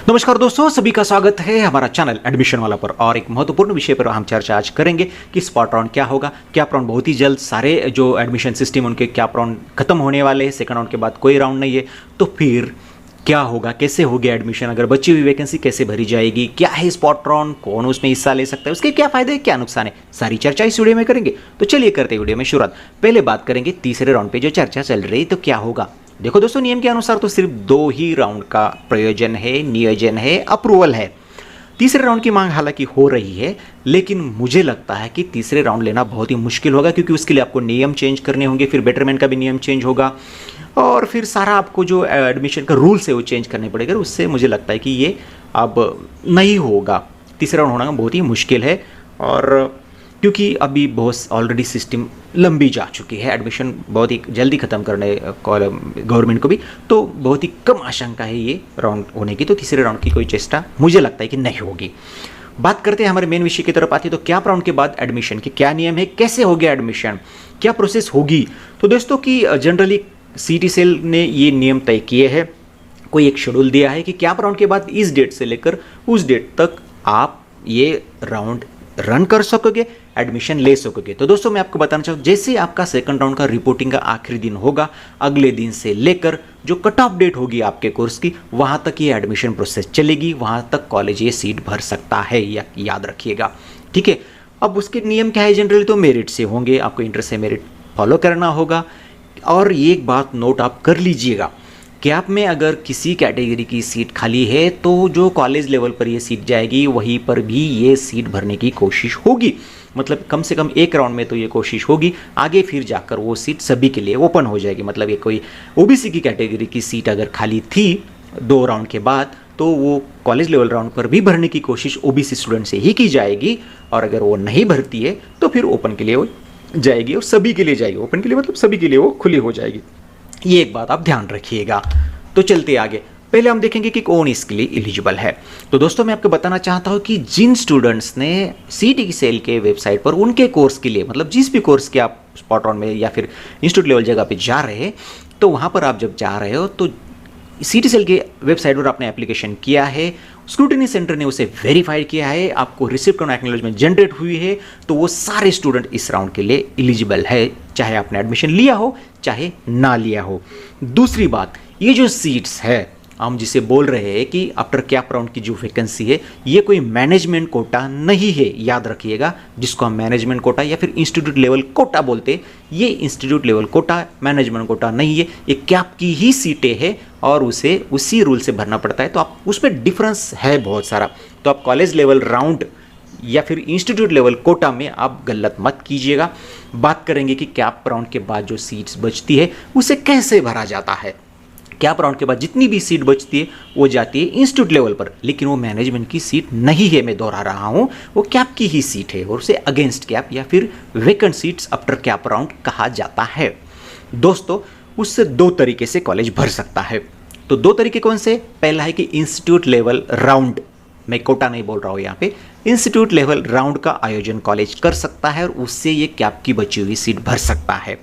नमस्कार दोस्तों, सभी का स्वागत है हमारा चैनल एडमिशन वाला पर। और एक महत्वपूर्ण विषय पर हम चर्चा आज करेंगे कि स्पॉट राउंड क्या होगा। क्या राउंड बहुत ही जल्द सारे जो एडमिशन सिस्टम उनके क्या राउंड खत्म होने वाले हैं, सेकंड राउंड के बाद कोई राउंड नहीं है, तो फिर क्या होगा, कैसे होगी एडमिशन, अगर बची हुई वैकेंसी कैसे भरी जाएगी, क्या है स्पॉट राउंड, कौन उसमें हिस्सा ले सकता है, उसके क्या फायदे क्या नुकसान है, सारी चर्चा इस वीडियो में करेंगे। तो चलिए करते हैं वीडियो में शुरुआत। पहले बात करेंगे तीसरे राउंड पे जो चर्चा चल रही है, तो क्या होगा। देखो दोस्तों, नियम के अनुसार तो सिर्फ 2 ही राउंड का प्रयोजन है, नियोजन है, अप्रूवल है। तीसरे राउंड की मांग हालांकि हो रही है, लेकिन मुझे लगता है कि तीसरे राउंड लेना बहुत ही मुश्किल होगा, क्योंकि उसके लिए आपको नियम चेंज करने होंगे, फिर बेटरमेंट का भी नियम चेंज होगा, और फिर सारा आपको जो एडमिशन का रूल्स है वो चेंज करने पड़ेगा। उससे मुझे लगता है कि ये अब नहीं होगा, तीसरा राउंड होना बहुत ही मुश्किल है। और क्योंकि अभी बहुत ऑलरेडी सिस्टम लंबी जा चुकी है, एडमिशन बहुत ही जल्दी ख़त्म करने गवर्नमेंट को भी, तो बहुत ही कम आशंका है ये राउंड होने की। तो तीसरे राउंड की कोई चेष्टा मुझे लगता है कि नहीं होगी। बात करते हैं हमारे मेन विषय की तरफ आती है, तो क्या राउंड के बाद एडमिशन के क्या नियम है, कैसे हो गया एडमिशन, क्या प्रोसेस होगी। तो दोस्तों की जनरली सीटी सेल ने ये नियम तय किए हैं, कोई एक शेड्यूल दिया है कि क्या राउंड के बाद इस डेट से लेकर उस डेट तक आप ये राउंड रन कर सकोगे, एडमिशन ले सकोगे। तो दोस्तों मैं आपको बताना चाहूँ, जैसे आपका सेकंड राउंड का रिपोर्टिंग का आखिरी दिन होगा, अगले दिन से लेकर जो कट ऑफ डेट होगी आपके कोर्स की, वहां तक ये एडमिशन प्रोसेस चलेगी, वहां तक कॉलेज ये सीट भर सकता है, या याद रखिएगा, ठीक है। अब उसके नियम क्या है, जनरली तो मेरिट से होंगे, आपको इंटर से मेरिट फॉलो करना होगा। और ये एक बात नोट आप कर लीजिएगा, कैप में अगर किसी कैटेगरी की सीट खाली है तो जो कॉलेज लेवल पर ये सीट जाएगी वहीं पर भी ये सीट भरने की कोशिश होगी। मतलब कम से कम एक राउंड में तो ये कोशिश होगी, आगे फिर जाकर वो सीट सभी के लिए ओपन हो जाएगी। मतलब ये कोई ओबीसी की कैटेगरी की सीट अगर खाली थी 2 राउंड के बाद, तो वो कॉलेज लेवल राउंड पर भी भरने की कोशिश ओबीसी स्टूडेंट से ही की जाएगी। और अगर वो नहीं भरती है तो फिर ओपन के लिए वो जाएगी, और सभी के लिए जाएगी। ओपन के लिए मतलब सभी के लिए वो खुली हो जाएगी। ये एक बात आप ध्यान रखिएगा। तो चलते आगे, पहले हम देखेंगे कि कौन इसके लिए एलिजिबल है। तो दोस्तों मैं आपको बताना चाहता हूं कि जिन स्टूडेंट्स ने सीटी सेल के वेबसाइट पर उनके कोर्स के लिए, मतलब जिस भी कोर्स के आप स्पॉट राउंड में या फिर इंस्टीट्यूट लेवल जगह पे जा रहे हैं, तो वहां पर आप जब जा रहे हो तो सीटी सेल के वेबसाइट पर आपने एप्लीकेशन किया है, स्क्रूटिनी सेंटर ने उसे वेरीफाइड किया है, आपको रिसिप्ट ऑन एक्नॉलेजमेंट जनरेट हुई है, तो वो सारे स्टूडेंट इस राउंड के लिए एलिजिबल है, चाहे आपने एडमिशन लिया हो चाहे ना लिया हो। दूसरी बात, ये जो सीट्स है, हम जिसे बोल रहे हैं कि आफ्टर कैप राउंड की जो वैकेंसी है, ये कोई मैनेजमेंट कोटा नहीं है, याद रखिएगा। जिसको हम मैनेजमेंट कोटा या फिर इंस्टीट्यूट लेवल कोटा बोलते हैं, ये institute level quota management quota नहीं है, ये कैप की ही सीटें हैं और उसे उसी रूल से भरना पड़ता है। तो आप उसमें डिफरेंस है बहुत सारा। तो आप कॉलेज लेवल राउंड या फिर इंस्टीट्यूट लेवल कोटा में आप गलत मत कीजिएगा। बात करेंगे कि कैप राउंड के बाद जो सीट्स बचती है उसे कैसे भरा जाता है। कैप राउंड के बाद जितनी भी सीट बचती है वो जाती है इंस्टीट्यूट लेवल पर, लेकिन वो मैनेजमेंट की सीट नहीं है, मैं दोहरा रहा हूं, वो कैप की ही सीट है, और उसे अगेंस्ट कैप या फिर vacant seats after cap round कहा जाता है। दोस्तों उससे 2 तरीके से कॉलेज भर सकता है। तो 2 तरीके कौन से? पहला है कि इंस्टीट्यूट लेवल राउंड, मैं कोटा नहीं बोल रहा हूं यहाँ पे, इंस्टीट्यूट लेवल राउंड का आयोजन कॉलेज कर सकता है और उससे ये कैप की बची हुई सीट भर सकता है।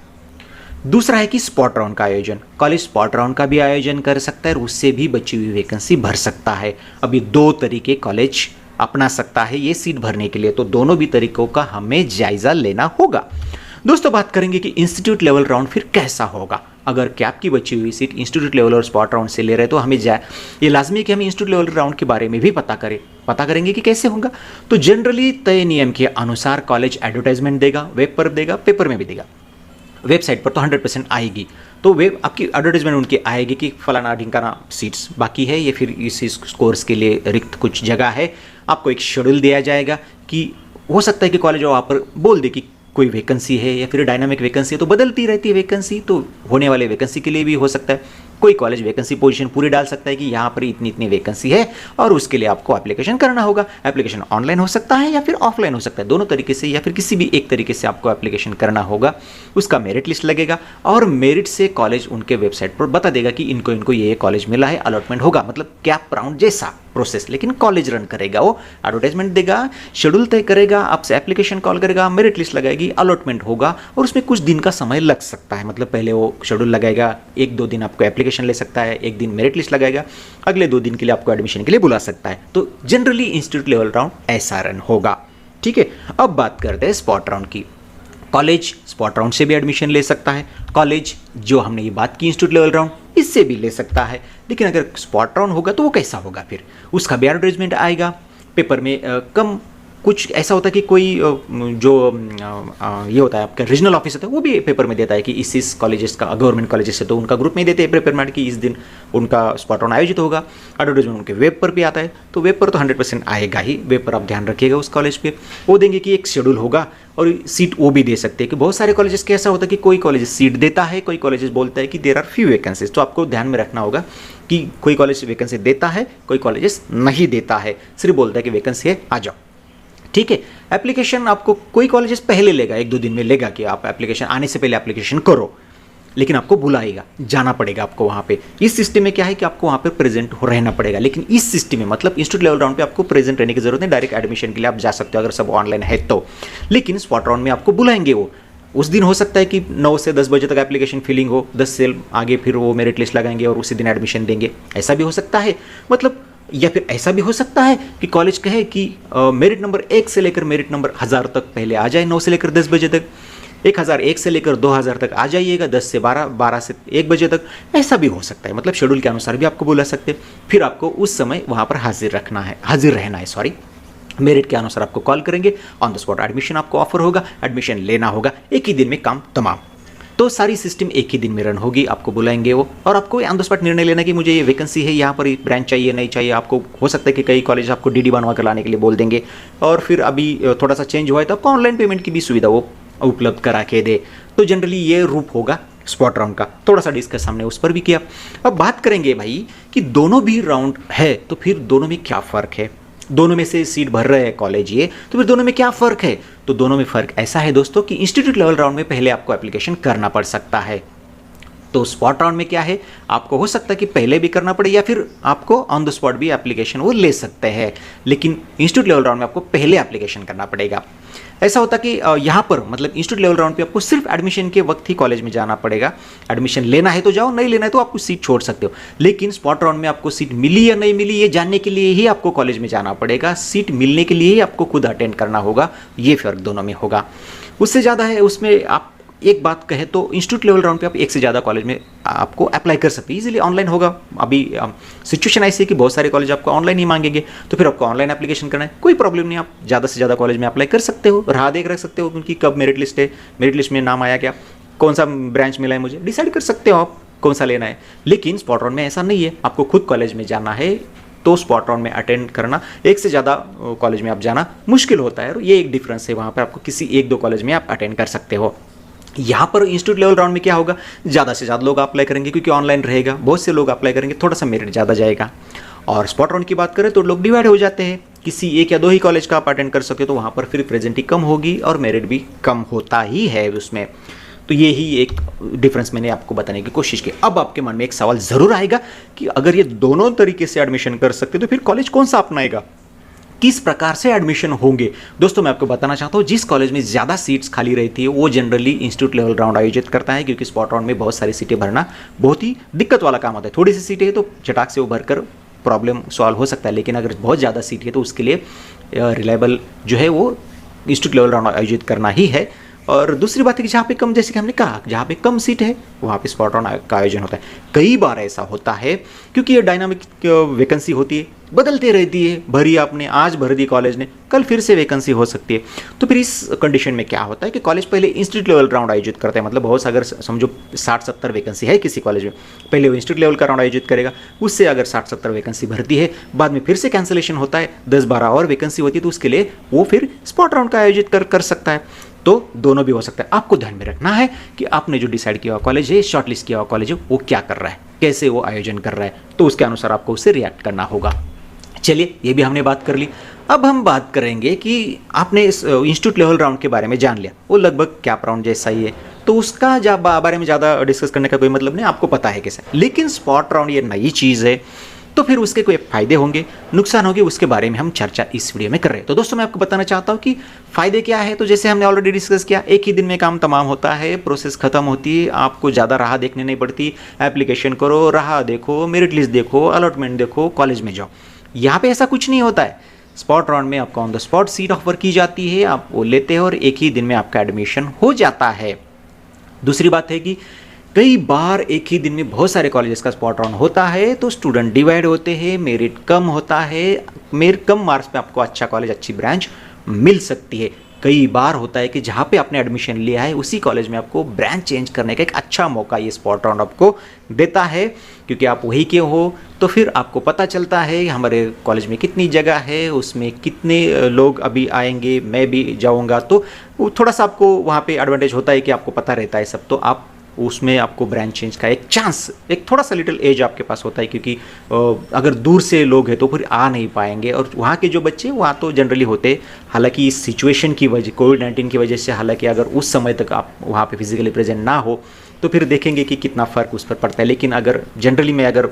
दूसरा है कि स्पॉट राउंड का आयोजन, कॉलेज स्पॉट राउंड का भी आयोजन कर सकता है और उससे भी बची हुई वैकेंसी भर सकता है। अभी 2 तरीके कॉलेज अपना सकता है ये सीट भरने के लिए, तो दोनों भी तरीकों का हमें जायजा लेना होगा। दोस्तों बात करेंगे कि इंस्टीट्यूट लेवल राउंड फिर कैसा होगा। अगर कैप की बची हुई सीट इंस्टीट्यूट लेवल और स्पॉट राउंड से ले रहे हैं, तो हमें ये लाजमी है कि हम इंस्टीट्यूट लेवल राउंड के बारे में भी पता करेंगे कि कैसे होगा। तो जनरली तय नियम के अनुसार कॉलेज एडवर्टाइजमेंट देगा, वेब पर देगा, पेपर में भी देगा, वेबसाइट पर तो 100% आएगी। तो वेब आपकी एडवर्टाइजमेंट उनकी आएगी कि फलाना ढिंकाना सीट्स बाकी है, या फिर इस कोर्स के लिए रिक्त कुछ जगह है। आपको एक शेड्यूल दिया जाएगा कि हो सकता है कि कॉलेज वहाँ पर बोल दे कि कोई वैकेंसी है, या फिर डायनामिक वैकेंसी है, तो बदलती रहती है वैकेंसी, तो होने वाले वैकेंसी के लिए भी हो सकता है। कोई कॉलेज वैकेंसी पोजीशन पूरी डाल सकता है कि यहाँ पर इतनी इतनी वैकेंसी है और उसके लिए आपको एप्लीकेशन करना होगा। एप्लीकेशन ऑनलाइन हो सकता है या फिर ऑफलाइन हो सकता है, दोनों तरीके से, या फिर किसी भी एक तरीके से आपको एप्लीकेशन करना होगा। उसका मेरिट लिस्ट लगेगा और मेरिट से कॉलेज उनके वेबसाइट पर बता देगा कि इनको इनको ये कॉलेज मिला है, अलॉटमेंट होगा। मतलब कैप राउंड जैसा प्रोसेस, लेकिन कॉलेज रन करेगा, वो एडवर्टाइजमेंट देगा, शेड्यूल तय करेगा, आपसे एप्लीकेशन कॉल करेगा, मेरिट लिस्ट लगाएगी, अलॉटमेंट होगा और उसमें कुछ दिन का समय लग सकता है। मतलब पहले वो शेड्यूल लगाएगा, 1-2 दिन आपको एप्लीकेशन ले सकता है, 1 दिन मेरिट लिस्ट लगाएगा, अगले 2 दिन के लिए आपको एडमिशन के लिए बुला सकता है। तो जनरली इंस्टीट्यूट लेवल राउंड ऐसा रन होगा। ठीक है, अब बात करते हैं स्पॉट राउंड की। कॉलेज स्पॉट राउंड से भी एडमिशन ले सकता है, कॉलेज जो हमने ये बात की इंस्टीट्यूट लेवल राउंड इससे भी ले सकता है। लेकिन अगर स्पॉट राउंड होगा तो वो कैसा होगा, फिर उसका भी एडवर्टाइजमेंट आएगा पेपर में। कम कुछ ऐसा होता है कि कोई जो ये होता है आपका रीजनल ऑफिस होता है वो भी पेपर में देता है कि इस कॉलेजेस का, गवर्नमेंट कॉलेजेस है तो उनका ग्रुप में देते हैं पेपर में कि इस दिन उनका स्पॉट राउंड आयोजित होगा। एडवर्टाइजमेंट उनके वेब पर भी आता है, तो वेब पर तो 100% आएगा ही। वेब पर आप ध्यान रखिएगा उस कॉलेज पे, वो देंगे कि एक शेड्यूल होगा और सीट वो भी दे सकते हैं। कि बहुत सारे कॉलेजेस के ऐसा होता है कि कोई कॉलेज सीट देता है, कोई कॉलेजेस बोलता है कि देयर आर फ्यू वैकेंसीज। तो आपको ध्यान में रखना होगा कि कोई कॉलेज वैकेंसी देता है, कोई कॉलेजेस नहीं देता है, सिर्फ बोलता है कि वैकेंसी है आ जाओ। ठीक है, एप्लीकेशन आपको कोई कॉलेजेस पहले लेगा, 1-2 दिन में लेगा कि आप एप्लीकेशन आने से पहले एप्लीकेशन करो, लेकिन आपको बुलाएगा, जाना पड़ेगा आपको वहाँ पे। इस सिस्टम में क्या है कि आपको वहाँ पे प्रेजेंट रहना पड़ेगा। लेकिन इस सिस्टम में मतलब इंस्टीट्यूट लेवल राउंड पे आपको प्रेजेंट रहने की जरूरत नहीं, डायरेक्ट एडमिशन के लिए आप जा सकते हो अगर सब ऑनलाइन है तो। लेकिन स्पॉट राउंड में आपको बुलाएंगे, वो उस दिन हो सकता है कि 9 से 10 बजे तक एप्लीकेशन फिलिंग हो, 10 से आगे फिर वो मेरिट लिस्ट लगाएंगे और उसी दिन एडमिशन देंगे, ऐसा भी हो सकता है। मतलब या फिर ऐसा भी हो सकता है कि कॉलेज कहे कि मेरिट नंबर 1 से लेकर मेरिट नंबर 1000 तक पहले आ जाए, 9 से लेकर 10 बजे तक, 1001 से लेकर 2000 तक आ जाइएगा, 10 से 12, 12 से 1 बजे तक, ऐसा भी हो सकता है। मतलब शेड्यूल के अनुसार भी आपको बुला सकते हैं। फिर आपको उस समय वहाँ पर हाजिर रहना है। मेरिट के अनुसार आपको कॉल करेंगे, ऑन द स्पॉट एडमिशन आपको ऑफर होगा, एडमिशन लेना होगा, एक ही दिन में काम तमाम। तो सारी सिस्टम एक ही दिन में रन होगी, आपको बुलाएंगे वो, और आपको ऑन द स्पॉट निर्णय लेना कि मुझे ये वैकेंसी है, यहाँ पर ब्रांच चाहिए नहीं चाहिए। आपको हो सकता है कि कई कॉलेज आपको डीडी बनवा कर लाने के लिए बोल देंगे, और फिर अभी थोड़ा सा चेंज हुआ है तो आपको ऑनलाइन पेमेंट की भी सुविधा वो उपलब्ध करा के दे। तो जनरली ये रूप होगा स्पॉट राउंड का। थोड़ा सा डिस्कस हमने उस पर भी किया। अब बात करेंगे भाई कि दोनों भी राउंड है तो फिर दोनों में क्या फ़र्क है। दोनों में से सीट भर रहे हैं कॉलेज ये, तो फिर दोनों में क्या फ़र्क है। तो दोनों में फ़र्क ऐसा है दोस्तों कि इंस्टीट्यूट लेवल राउंड में पहले आपको एप्लीकेशन करना पड़ सकता है। तो स्पॉट राउंड में क्या है, आपको हो सकता है कि पहले भी करना पड़े या फिर आपको ऑन द स्पॉट भी एप्लीकेशन वो ले सकते हैं। लेकिन इंस्टीट्यूट लेवल राउंड में आपको पहले एप्लीकेशन करना पड़ेगा। ऐसा होता कि यहाँ पर मतलब इंस्टीट्यूट लेवल राउंड पे आपको सिर्फ एडमिशन के वक्त ही कॉलेज में जाना पड़ेगा। एडमिशन लेना है तो जाओ, नहीं लेना है तो आपको सीट छोड़ सकते हो। लेकिन स्पॉट राउंड में आपको सीट मिली या नहीं मिली ये जानने के लिए ही आपको कॉलेज में जाना पड़ेगा। सीट मिलने के लिए ही आपको खुद अटेंड करना होगा। ये फ़र्क दोनों में होगा। उससे ज़्यादा है उसमें आप एक बात कहे तो इंस्टीट्यूट लेवल राउंड पे आप एक से ज़्यादा कॉलेज में आपको अप्लाई कर सकते हैं, इजीली ऑनलाइन होगा। अभी सिचुएशन ऐसी है कि बहुत सारे कॉलेज आपको ऑनलाइन ही मांगेंगे, तो फिर आपको ऑनलाइन एप्लीकेशन करना है, कोई प्रॉब्लम नहीं। आप ज़्यादा से ज़्यादा कॉलेज में अप्लाई कर सकते हो, राह देख रख सकते हो उनकी कब मेरिट लिस्ट है, मेरिट लिस्ट में नाम आया क्या, कौन सा ब्रांच मिला है, मुझे डिसाइड कर सकते हो आप कौन सा लेना है। लेकिन स्पॉट राउंड में ऐसा नहीं है, आपको खुद कॉलेज में जाना है। तो स्पॉट राउंड में अटेंड करना, एक से ज़्यादा कॉलेज में आप जाना मुश्किल होता है, और ये एक डिफरेंस है। वहाँ पर आपको किसी 1-2 कॉलेज में आप अटेंड कर सकते हो। यहाँ पर इंस्टीट्यूट लेवल राउंड में क्या होगा, ज़्यादा से ज़्यादा लोग अप्लाई करेंगे क्योंकि ऑनलाइन रहेगा, बहुत से लोग अप्लाई करेंगे, थोड़ा सा मेरिट ज़्यादा जाएगा। और स्पॉट राउंड की बात करें तो लोग डिवाइड हो जाते हैं, किसी 1 या 2 ही कॉलेज का आप अटेंड कर सकते हो, तो वहाँ पर फिर प्रेजेंटी कम होगी और मेरिट भी कम होता ही है उसमें। तो ये ही एक डिफरेंस मैंने आपको बताने की कोशिश की। अब आपके मन में एक सवाल ज़रूर आएगा कि अगर ये दोनों तरीके से एडमिशन कर सकते तो फिर कॉलेज कौन सा अपनाएगा, किस प्रकार से एडमिशन होंगे। दोस्तों मैं आपको बताना चाहता हूँ, जिस कॉलेज में ज़्यादा सीट्स खाली रहती है वो जनरली इंस्टीट्यूट लेवल राउंड आयोजित करता है, क्योंकि स्पॉट राउंड में बहुत सारी सीटें भरना बहुत ही दिक्कत वाला काम होता है। थोड़ी सी सीटें है तो चटाक से वो भरकर प्रॉब्लम सॉल्व हो सकता है, लेकिन अगर बहुत ज़्यादा सीट है तो उसके लिए रिलायबल जो है वो इंस्टीट्यूट लेवल राउंड आयोजित करना ही है। और दूसरी बात है कि जहाँ पे कम, जैसे कि हमने कहा, जहाँ पे कम सीट है वहाँ पे स्पॉट राउंड का आयोजन होता है। कई बार ऐसा होता है क्योंकि ये डायनामिक वैकेंसी होती है, बदलते रहती है। भरी आपने, आज भर दी कॉलेज ने, कल फिर से वैकेंसी हो सकती है। तो फिर इस कंडीशन में क्या होता है कि कॉलेज पहले इंस्टीट्यूट लेवल राउंड आयोजित करते हैं। मतलब बहुत अगर समझो 60-70 वैकेंसी है किसी कॉलेज में, पहले वो इंस्टीट्यूट लेवल का राउंड आयोजित करेगा, उससे अगर 60-70 वैकेंसी भरती है, बाद में फिर से कैंसिलेशन होता है, 10-12 और वैकेंसी होती है, तो उसके लिए वो फिर स्पॉट राउंड का आयोजित कर सकता है। तो दोनों भी हो सकता है। आपको ध्यान में रखना है कि आपने जो डिसाइड किया हुआ कॉलेज है, शॉर्टलिस्ट किया हुआ कॉलेज है, वो क्या कर रहा है, कैसे वो आयोजन कर रहा है, तो उसके अनुसार आपको उससे रिएक्ट करना होगा। चलिए, ये भी हमने बात कर ली। अब हम बात करेंगे कि आपने इस इंस्टीट्यूट लेवल राउंड के बारे में जान लिया, वो लगभग कैप राउंड जैसा ही है, तो उसका बारे में ज़्यादा डिस्कस करने का कोई मतलब नहीं, आपको पता है कैसे। लेकिन स्पॉट राउंड ये नई चीज़ है, तो फिर उसके कोई फ़ायदे होंगे, नुकसान होंगे, उसके बारे में हम चर्चा इस वीडियो में कर रहे हैं। तो दोस्तों मैं आपको बताना चाहता हूँ कि फ़ायदे क्या है। तो जैसे हमने ऑलरेडी डिस्कस किया, एक ही दिन में काम तमाम होता है, प्रोसेस खत्म होती है, आपको ज़्यादा राह देखने नहीं पड़ती। एप्लीकेशन करो, राह देखो, मेरिट लिस्ट देखो, अलॉटमेंट देखो, कॉलेज में जाओ। यहाँ पे ऐसा कुछ नहीं होता है। स्पॉट राउंड में आपको on the spot seat offer की जाती है, आप वो लेते हो और एक ही दिन में आपका एडमिशन हो जाता है। दूसरी बात है कि कई बार एक ही दिन में बहुत सारे कॉलेजेस का स्पॉट राउंड होता है, तो स्टूडेंट डिवाइड होते हैं, मेरिट कम होता है, मेरिट कम मार्क्स पे आपको अच्छा कॉलेज, अच्छी ब्रांच मिल सकती है। कई बार होता है कि जहाँ पे आपने एडमिशन लिया है उसी कॉलेज में आपको ब्रांच चेंज करने का एक अच्छा मौका ये स्पॉट राउंड आपको देता है, क्योंकि आप वही के हो। तो फिर आपको पता चलता है हमारे कॉलेज में कितनी जगह है, उसमें कितने लोग अभी आएंगे, मैं भी जाऊंगा, तो वो थोड़ा सा आपको वहाँ पे एडवांटेज होता है कि आपको पता रहता है सब। तो आप उसमें आपको ब्रांच चेंज का एक चांस, एक थोड़ा सा लिटिल एज आपके पास होता है, क्योंकि अगर दूर से लोग हैं तो फिर आ नहीं पाएंगे। और वहाँ के जो बच्चे वहाँ तो जनरली होते, हालांकि इस सिचुएशन की वजह, कोविड-19 की वजह से, हालांकि अगर उस समय तक आप वहाँ पे फिजिकली प्रेजेंट ना हो तो फिर देखेंगे कि कितना फ़र्क उस पर पड़ता है। लेकिन अगर जनरली मैं अगर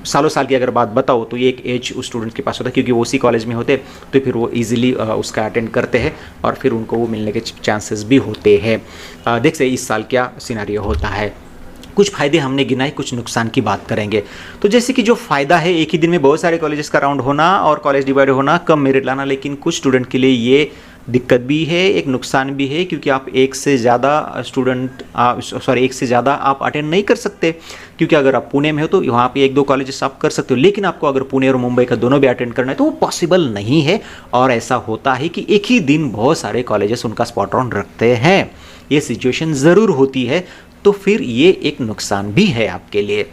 सालों साल की अगर बात बताओ तो ये एक एज उस स्टूडेंट्स के पास होता है, क्योंकि वो उसी कॉलेज में होते, तो फिर वो इजीली उसका अटेंड करते हैं और फिर उनको वो मिलने के चांसेस भी होते हैं। देख से इस साल क्या सिनेरियो होता है। कुछ फ़ायदे हमने गिनाए, कुछ नुकसान की बात करेंगे। तो जैसे कि जो फ़ायदा है, एक ही दिन में बहुत सारे कॉलेजेस का राउंड होना और कॉलेज डिवाइड होना, कम मेरिट लाना, लेकिन कुछ स्टूडेंट के लिए ये दिक्कत भी है, एक नुकसान भी है, क्योंकि आप एक से ज़्यादा एक से ज़्यादा आप अटेंड नहीं कर सकते। क्योंकि अगर आप पुणे में हो तो वहाँ पे एक दो कॉलेजेस आप कर सकते हो, लेकिन आपको अगर पुणे और मुंबई का दोनों भी अटेंड करना है तो वो पॉसिबल नहीं है। और ऐसा होता है कि एक ही दिन बहुत सारे कॉलेजेस उनका स्पॉट राउंड रखते हैं, ये सिचुएशन ज़रूर होती है। तो फिर ये एक नुकसान भी है आपके लिए।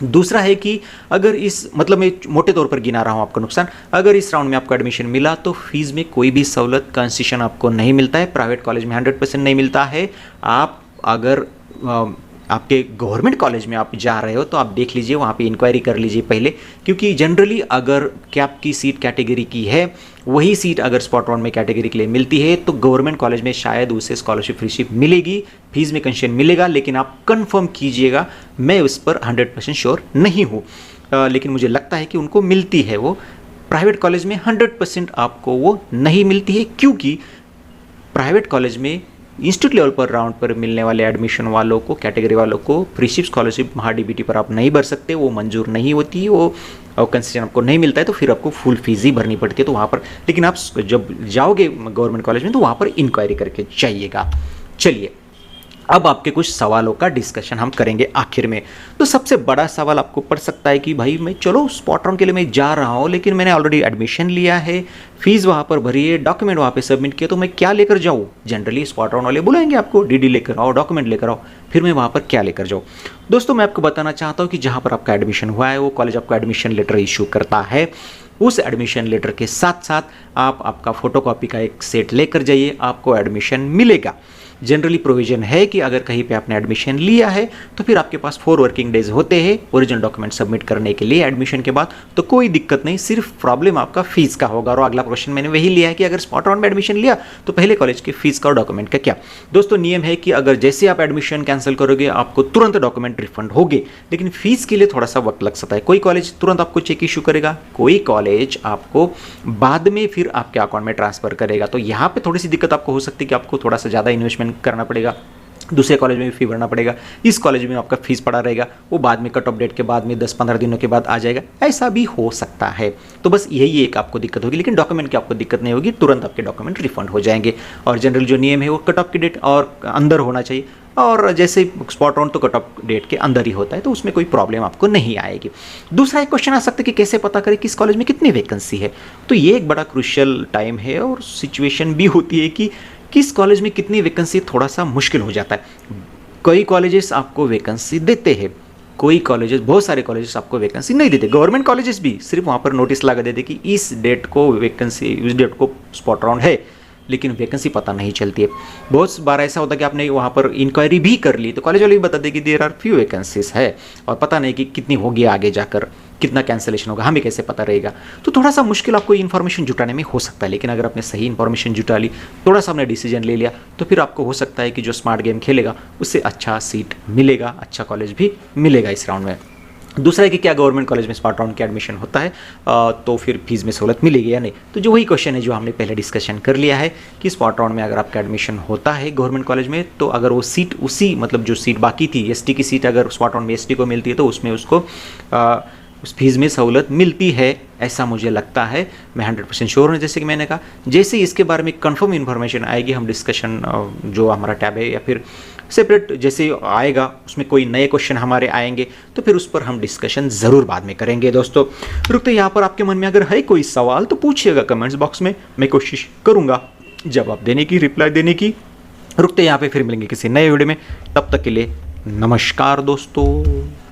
दूसरा है कि अगर इस, मतलब मैं मोटे तौर पर गिना रहा हूँ आपका नुकसान, अगर इस राउंड में आपको एडमिशन मिला तो फीस में कोई भी सहूलत, कंसेशन आपको नहीं मिलता है। प्राइवेट कॉलेज में 100% नहीं मिलता है। आप अगर आपके गवर्नमेंट कॉलेज में आप जा रहे हो तो आप देख लीजिए, वहाँ पे इंक्वायरी कर लीजिए पहले, क्योंकि जनरली अगर क्या आपकी सीट कैटेगरी की है, वही सीट अगर स्पॉट राउंड में कैटेगरी के लिए मिलती है तो गवर्नमेंट कॉलेज में शायद उसे स्कॉलरशिप फ्रीशिप मिलेगी, फीस में कंसेशन मिलेगा, लेकिन आप कंफर्म कीजिएगा, मैं उस पर 100% श्योर नहीं हूँ, लेकिन मुझे लगता है कि उनको मिलती है वो। प्राइवेट कॉलेज में 100% आपको वो नहीं मिलती है, क्योंकि प्राइवेट कॉलेज में इंस्टीट्यूट लेवल पर राउंड पर मिलने वाले एडमिशन वालों को, कैटेगरी वालों को फ्रीशिप स्कॉलरशिप महाडीबीटी पर आप नहीं भर सकते, वो मंजूर नहीं होती, वो कंसेशन आपको नहीं मिलता है, तो फिर आपको फुल फीस ही भरनी पड़ती है। तो वहाँ पर, लेकिन आप जब जाओगे गवर्नमेंट कॉलेज में तो वहाँ पर इंक्वायरी करके जाइएगा। चलिए, अब आपके कुछ सवालों का डिस्कशन हम करेंगे आखिर में। तो सबसे बड़ा सवाल आपको पड़ सकता है कि भाई मैं चलो स्पॉट राउंड के लिए मैं जा रहा हूँ, लेकिन मैंने ऑलरेडी एडमिशन लिया है, फीस वहाँ पर भरी है, डॉक्यूमेंट वहाँ पे सबमिट किया, तो मैं क्या लेकर जाऊँ। जनरली स्पॉट राउंड वाले बुलाएंगे आपको, डीडी लेकर आओ, डॉक्यूमेंट लेकर आओ, फिर मैं वहाँ पर क्या लेकर जाऊँ। दोस्तों मैं आपको बताना चाहता हूँ कि जहाँ पर आपका एडमिशन हुआ है वो कॉलेज आपको एडमिशन लेटर इशू करता है। उस एडमिशन लेटर के साथ साथ आप आपका फोटोकॉपी का एक सेट लेकर जाइए, आपको एडमिशन मिलेगा। जनरली प्रोविजन है कि अगर कहीं पे आपने एडमिशन लिया है तो फिर आपके पास 4 वर्किंग डेज होते हैं ओरिजिनल डॉक्यूमेंट सबमिट करने के लिए एडमिशन के बाद, तो कोई दिक्कत नहीं, सिर्फ प्रॉब्लम आपका फीस का होगा। और अगला क्वेश्चन मैंने वही लिया है कि अगर स्पॉट राउंड में एडमिशन लिया तो पहले कॉलेज की फीस का और डॉक्यूमेंट का क्या। दोस्तों नियम है कि अगर जैसे आप एडमिशन कैंसिल करोगे आपको तुरंत डॉक्यूमेंट रिफंड होंगे, लेकिन फीस के लिए थोड़ा सा वक्त लग सकता है। कोई कॉलेज तुरंत आपको चेक इशू करेगा, कोई कॉलेज आपको बाद में फिर आपके अकाउंट में ट्रांसफर करेगा। तो यहाँ पे थोड़ी सी दिक्कत आपको हो सकती है कि आपको थोड़ा सा ज़्यादा इन्वेस्टमेंट करना पड़ेगा, दूसरे कॉलेज में भी फी भरना पड़ेगा, इस कॉलेज में आपका फीस पड़ा रहेगा, वो बाद में कट ऑफ डेट के बाद में 10-15 दिनों के बाद आ जाएगा, ऐसा भी हो सकता है। तो बस यही एक आपको दिक्कत होगी, लेकिन डॉक्यूमेंट की आपको दिक्कत नहीं होगी, तुरंत आपके डॉक्यूमेंट रिफंड हो जाएंगे। और जनरल जो नियम है वो कट ऑफ की डेट और अंदर होना चाहिए, और जैसे स्पॉट राउंड तो कट ऑफ डेट के अंदर ही होता है, तो उसमें कोई प्रॉब्लम आपको नहीं आएगी। दूसरा एक क्वेश्चन आ सकता है कि कैसे पता करें किस कॉलेज में कितनी वैकेंसी है। तो ये एक बड़ा क्रूशियल टाइम है और सिचुएशन भी होती है कि किस कॉलेज में कितनी वैकेंसी, थोड़ा सा मुश्किल हो जाता है। कई कॉलेजेस आपको वैकेंसी देते हैं, कोई कॉलेजेस, बहुत सारे कॉलेजेस आपको वैकेंसी नहीं देते। गवर्नमेंट कॉलेजेस भी सिर्फ वहाँ पर नोटिस लगा देते कि इस डेट को वैकेंसी, इस डेट को स्पॉट राउंड है, लेकिन वैकेंसी पता नहीं चलती है। बहुत बार ऐसा होता है कि आपने वहाँ पर इंक्वायरी भी कर ली तो कॉलेज वाले भी बता दें कि देयर आर फ्यू वैकेंसीज है, और पता नहीं कि कितनी होगी आगे जाकर, कितना कैंसिलेशन होगा, हमें कैसे पता रहेगा। तो थोड़ा सा मुश्किल आपको इन्फॉर्मेशन जुटाने में हो सकता है, लेकिन अगर आपने सही इन्फॉर्मेशन जुटा ली, थोड़ा सा आपने डिसीजन ले लिया, तो फिर आपको हो सकता है कि जो स्मार्ट गेम खेलेगा उससे अच्छा सीट मिलेगा, अच्छा कॉलेज भी मिलेगा इस राउंड में। दूसरा है कि क्या गवर्नमेंट कॉलेज में स्पॉट राउंड के एडमिशन होता है तो फिर फीस में सहूलत मिलेगी या नहीं। तो जो वही क्वेश्चन है जो हमने पहले डिस्कशन कर लिया है कि स्पॉट राउंड में अगर आपका एडमिशन होता है गवर्नमेंट कॉलेज में, तो अगर वो सीट उसी मतलब जो सीट बाकी थी एसटी की सीट अगर स्पॉट राउंड में एसटी को मिलती है तो उसमें उसको उस फीस में सहूलत मिलती है, ऐसा मुझे लगता है। मैं 100% श्योर हूँ। जैसे कि मैंने कहा, जैसे ही इसके बारे में कंफर्म इन्फॉर्मेशन आएगी, हम डिस्कशन जो हमारा टैब है या फिर सेपरेट जैसे आएगा उसमें कोई नए क्वेश्चन हमारे आएंगे तो फिर उस पर हम डिस्कशन ज़रूर बाद में करेंगे। दोस्तों रुकते यहाँ पर, आपके मन में अगर है कोई सवाल तो पूछिएगा कमेंट्स बॉक्स में, मैं कोशिश करूँगा जवाब देने की, रिप्लाई देने की। रुकते यहाँ पे, फिर मिलेंगे किसी नए वीडियो में, तब तक के लिए नमस्कार दोस्तों।